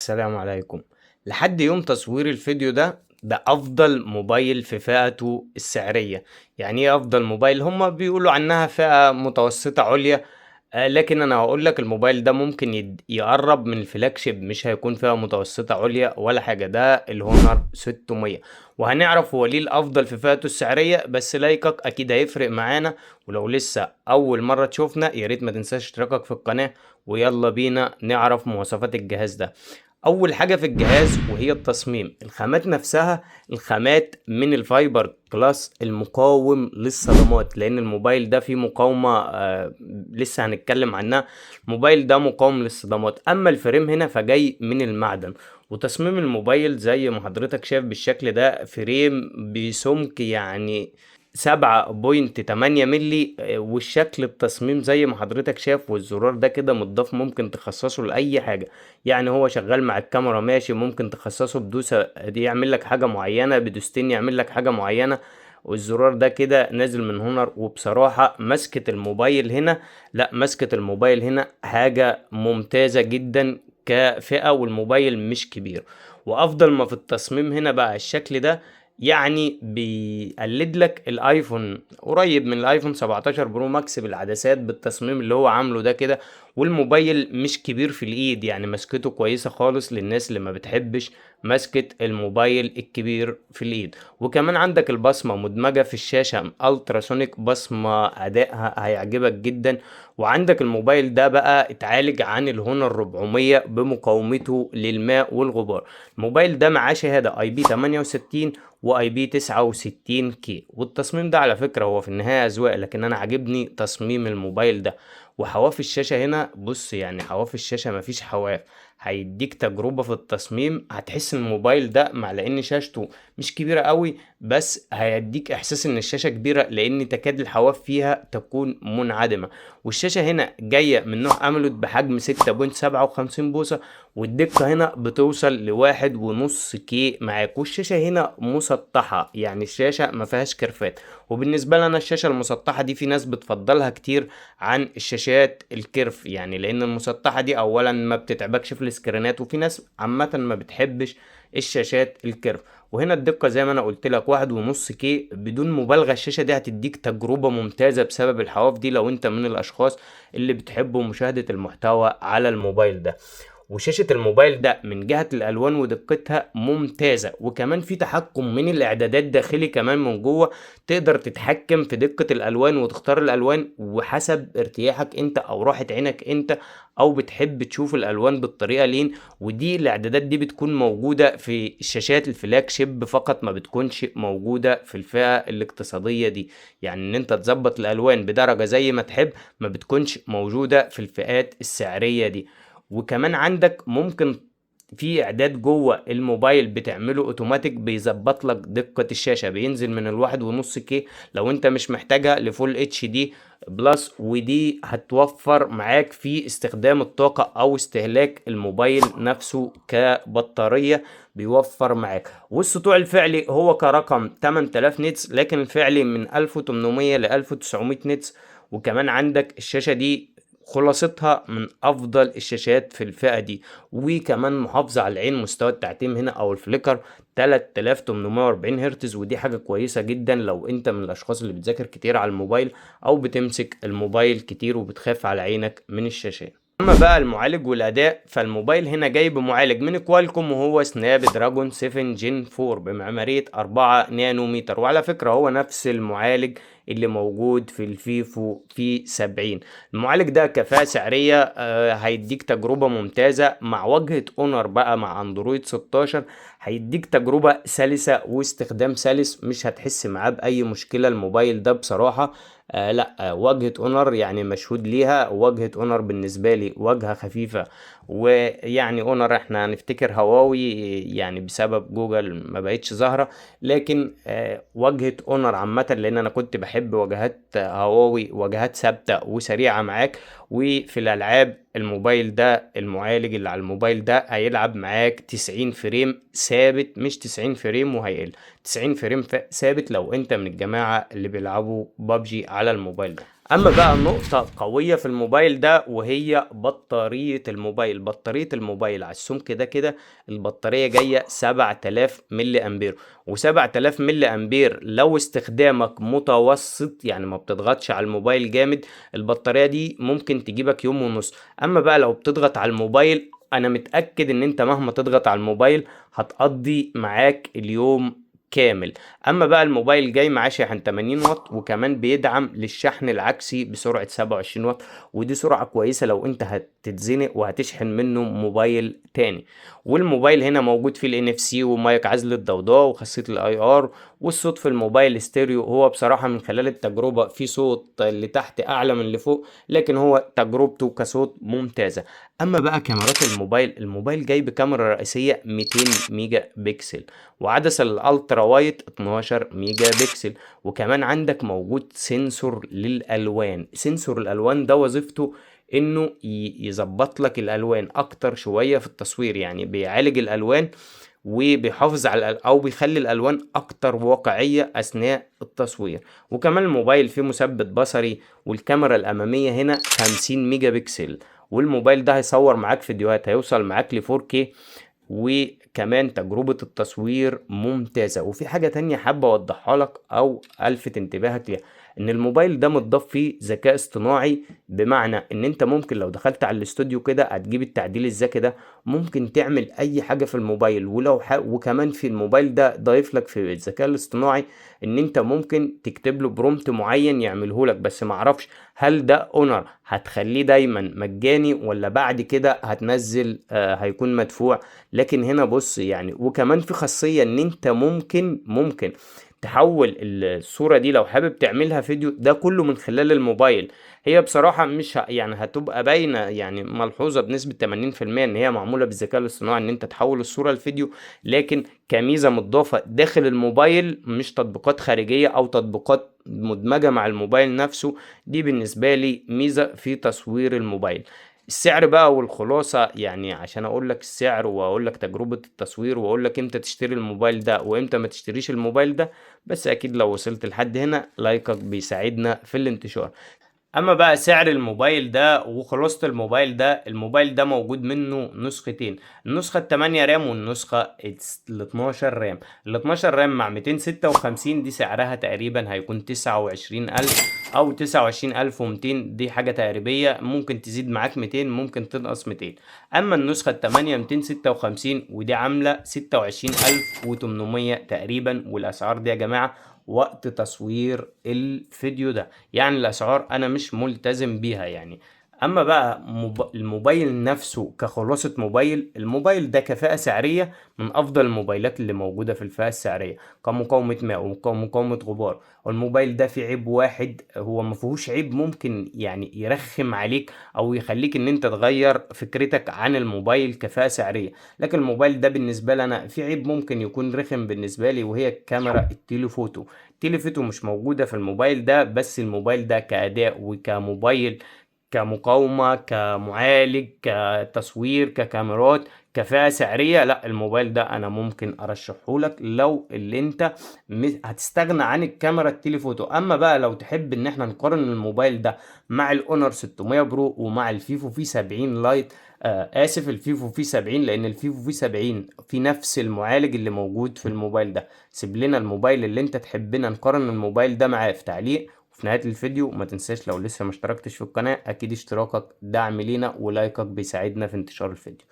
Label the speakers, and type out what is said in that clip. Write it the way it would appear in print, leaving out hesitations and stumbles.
Speaker 1: السلام عليكم. لحد يوم تصوير الفيديو ده أفضل موبايل في فئته السعرية. يعني إيه أفضل موبايل؟ هما بيقولوا عنها فئة متوسطة عليا. لكن أنا هقول لك الموبايل ده ممكن يقرب من الفلاج شيب، مش هيكون فئة متوسطة عليا ولا حاجة. ده الهونر 600، وهنعرف هو ليه الأفضل في فئته السعرية. بس لايكك أكيد هيفرق معانا، ولو لسه أول مرة تشوفنا يا ريت ما تنساش اشتراكك في القناة. ويلا بينا نعرف مواصفات الجهاز ده. اول حاجة في الجهاز وهي التصميم، الخامات نفسها. الخامات من الفايبر كلاس المقاوم للصدمات، لان الموبايل ده فيه مقاومة لسه هنتكلم عنها. الموبايل ده مقاوم للصدمات. اما الفريم هنا فجاي من المعدن. وتصميم الموبايل زي ما حضرتك شايف بالشكل ده، فريم بسمك يعني 7.8 ملي. والشكل التصميم زي ما حضرتك شايف، والزرار ده كده متضاف، ممكن تخصصه لأي حاجة. يعني هو شغال مع الكاميرا ماشي، ممكن تخصصه بدوسة دي يعمل لك حاجة معينة، بدوستين يعمل لك حاجة معينة. والزرار ده كده نازل من هونر. وبصراحة مسكة الموبايل هنا، لا مسكة الموبايل هنا حاجة ممتازة جدا كفئة، والموبايل مش كبير. وافضل ما في التصميم هنا بقى الشكل ده. يعني بيقلد لك الايفون، قريب من الايفون 17 برو ماكس بالعدسات بالتصميم اللي هو عامله ده كده. والموبايل مش كبير في الايد، يعني مسكته كويسة خالص للناس اللي ما بتحبش مسكة الموبايل الكبير في الايد. وكمان عندك البصمة مدمجة في الشاشة التراسونيك، بصمة ادائها هيعجبك جدا. وعندك الموبايل ده بقى اتعالج عن الهونر 400 بمقاومته للماء والغبار. الموبايل ده معاه شهادة اي بي 68 واي بي 69 كي. والتصميم ده على فكرة هو في النهاية اذواق، لكن انا عاجبني تصميم الموبايل ده. وحواف الشاشة هنا بص، يعني حواف الشاشة مفيش حواف. هيديك تجربة في التصميم، هتحس ان الموبايل ده مع لان شاشته مش كبيرة قوي، بس هيديك احساس ان الشاشة كبيرة لان تكاد الحواف فيها تكون منعدمة. والشاشة هنا جاية من نوع امولود بحجم 6.57 بوصة. والدقة هنا بتوصل ل1.5 كي معاك. والشاشة هنا مسطحة، يعني الشاشة ما فيهاش كيرفات. وبالنسبة لنا الشاشة المسطحة دي في ناس بتفضلها كتير عن الشاشات الكيرف، يعني لان المسطحة دي اولا ما بتتعبكش في السكرينات، وفي ناس عامة ما بتحبش الشاشات الكيرف. وهنا الدقة زي ما انا قلت لك 1.5 كي بدون مبالغة. الشاشة دي هتديك تجربة ممتازة بسبب الحواف دي، لو انت من الاشخاص اللي بتحبوا مشاهدة المحتوى على الموبايل ده. وشاشة الموبايل ده من جهة الألوان ودقتها ممتازة. وكمان في تحكم من الإعدادات داخلي كمان من جوه. تقدر تتحكم في دقة الألوان وتختار الألوان وحسب ارتياحك أنت أو راحة عينك أنت، أو بتحب تشوف الألوان بالطريقة لين. ودي الإعدادات دي بتكون موجودة في الشاشات الفلاج شيب فقط، ما بتكونش موجودة في الفئة الاقتصادية دي. يعني إن أنت تظبط الألوان بدرجة زي ما تحب، ما بتكونش موجودة في الفئات السعرية دي. وكمان عندك ممكن في اعداد جوه الموبايل بتعمله اوتوماتيك، بيظبط لك دقة الشاشة، بينزل من 1.5 كي لو انت مش محتاجها لفول اتش دي بلس. ودي هتوفر معاك في استخدام الطاقة او استهلاك الموبايل نفسه كبطارية، بيوفر معاك. والسطوع الفعلي هو كرقم 8000 نتس، لكن الفعلي من 1800 ل 1900 نتس. وكمان عندك الشاشة دي خلاصتها من افضل الشاشات في الفئة دي. وكمان محافظة على العين، مستوى التعتيم هنا او الفليكر 3840 هرتز. ودي حاجة كويسة جدا لو انت من الاشخاص اللي بتذاكر كتير على الموبايل او بتمسك الموبايل كتير وبتخاف على عينك من الشاشات. اما بقى المعالج والاداء، فالموبايل هنا جاي بمعالج من كوالكوم وهو سناب دراجون 7 جين 4 بمعمارية 4 نانومتر. وعلى فكرة هو نفس المعالج اللي موجود في الفيفو في 70. المعالج ده كفاءة سعرية هيديك تجربة ممتازة مع واجهة اونر بقى مع اندرويد 16. هيديك تجربة سلسة واستخدام سلس، مش هتحس معاه بأي مشكلة الموبايل ده بصراحة. لا واجهة اونر يعني مشهود ليها. واجهة اونر بالنسبة لي واجهة خفيفة. ويعني اونر احنا هنفتكر هواوي، يعني بسبب جوجل ما بقتش ظاهرة. لكن واجهة اونر عامة، لان انا كنت بحب واجهات هواوي، واجهات ثابتة وسريعة معاك. وفي الالعاب الموبايل ده المعالج اللي على الموبايل ده هيلعب معاك 90 فريم ثابت، مش 90 فريم وهيقل. 90 فريم ثابت لو انت من الجماعة اللي بيلعبوا بابجي على الموبايل ده. اما بقى نقطة قوية في الموبايل ده وهي بطارية الموبايل. بطارية الموبايل على السمك ده كده البطارية جاية 7000 ملي امبير، و7000 ملي امبير لو استخدامك متوسط يعني ما بتضغطش على الموبايل جامد، البطارية دي ممكن تجيبك يوم ونص. اما بقى لو بتضغط على الموبايل، انا متأكد ان انت مهما تضغط على الموبايل هتقضي معاك اليوم كامل. اما بقى الموبايل جاي معاه شاحن 80 واط، وكمان بيدعم للشحن العكسي بسرعة 27 واط، ودي سرعة كويسة لو انت هتتزنق وهتشحن منه موبايل تاني. والموبايل هنا موجود فيه ال NFC ومايك عزل الضوضاء وخاصية الاي ار، والصوت في الموبايل ستيريو. هو بصراحة من خلال التجربة في صوت اللي تحت اعلى من اللي فوق، لكن هو تجربته كصوت ممتازة. اما بقى كاميرات الموبايل، الموبايل جاي بكاميرا رئيسية 200 ميجا بكسل، وعدسة الالترا وايت 12 ميجا بكسل، وكمان عندك موجود سنسور للالوان. سنسور الالوان ده وظيفته انه يظبط لك الالوان اكتر شوية في التصوير، يعني بيعالج الالوان وبيحافظ على او بيخلي الالوان اكتر واقعية اثناء التصوير. وكمان الموبايل فيه مثبت بصري، والكاميرا الامامية هنا 50 ميجا بكسل، والموبايل ده هيصور معاك فيديوهات هيوصل معاك ل 4K، وكمان تجربة التصوير ممتازة. وفي حاجة تانية حابة اوضحها لك او الفت انتباهك ليها، ان الموبايل ده متضاف فيه ذكاء اصطناعي، بمعنى ان انت ممكن لو دخلت على الاستوديو كده هتجيب التعديل الذكي ده، ممكن تعمل اي حاجة في الموبايل. وكمان في الموبايل ده ضايف لك في الذكاء الاصطناعي ان انت ممكن تكتب له برومت معين يعمله لك. بس معرفش هل ده اونر هتخليه دايما مجاني ولا بعد كده هتنزل هيكون مدفوع. لكن هنا بص يعني، وكمان في خاصية ان انت ممكن تحول الصورة دي لو حابب تعملها فيديو، ده كله من خلال الموبايل. هي بصراحة مش يعني هتبقى باينة يعني ملحوظة بنسبة 80% ان هي معمولة بالذكاء الاصطناعي ان انت تحول الصورة لفيديو، لكن كميزة مضافة داخل الموبايل، مش تطبيقات خارجية او تطبيقات مدمجة مع الموبايل نفسه. دي بالنسبة لي ميزة في تصوير الموبايل. السعر بقى والخلاصة، يعني عشان اقول لك السعر واقول لك تجربة التصوير واقول لك امتى تشتري الموبايل ده وامتى ما تشتريش الموبايل ده، بس اكيد لو وصلت لحد هنا لايكك بيساعدنا في الانتشار. اما بقى سعر الموبايل ده وخلاصة الموبايل ده، الموبايل ده موجود منه نسختين، النسخة ال8 رام والنسخة ال12 رام. ال12 رام مع 256 دي سعرها تقريبا هيكون 29000 او 29200، دي حاجة تقريبية، ممكن تزيد معاك 200 ممكن تنقص 200. اما النسخة ال8 256 ودي عاملة 26800 تقريبا. والاسعار دي يا جماعة وقت تصوير الفيديو ده، يعني الاسعار انا مش ملتزم بيها يعني. اما بقى الموبايل نفسه كخلاصة موبايل، الموبايل ده كفاءة سعرية من افضل الموبايلات اللي موجودة في الفئة السعرية، كمقاومة ماء ومقاومة غبار. والموبايل ده فيه عيب واحد، هو ما فيهوش عيب ممكن يعني يرخم عليك او يخليك ان انت تغير فكرتك عن الموبايل كفاءة سعرية، لكن الموبايل ده بالنسبة لي انا في عيب ممكن يكون رخم بالنسبة لي، وهي كاميرا التليفوتو. تيليفتو مش موجودة في الموبايل ده، بس الموبايل ده كأداء وكموبايل كمقاومة كمعالج كتصوير ككاميرات كفاءة سعرية، لا الموبايل ده انا ممكن ارشحه لك لو اللي انت هتستغنى عن الكاميرا التليفوتو. اما بقى لو تحب ان احنا نقارن الموبايل ده مع الاونر 600 برو ومع الفيفو في 70 لايت، اسف الفيفو في 70، لان الفيفو في 70 في نفس المعالج اللي موجود في الموبايل ده. سيب لنا الموبايل اللي انت تحبنا نقارن الموبايل ده معاه في تعليق. وفي نهاية الفيديو ما تنساش لو لسه ما اشتركتش في القناة اكيد اشتراكك دعم لينا، ولايكك بيساعدنا في انتشار الفيديو.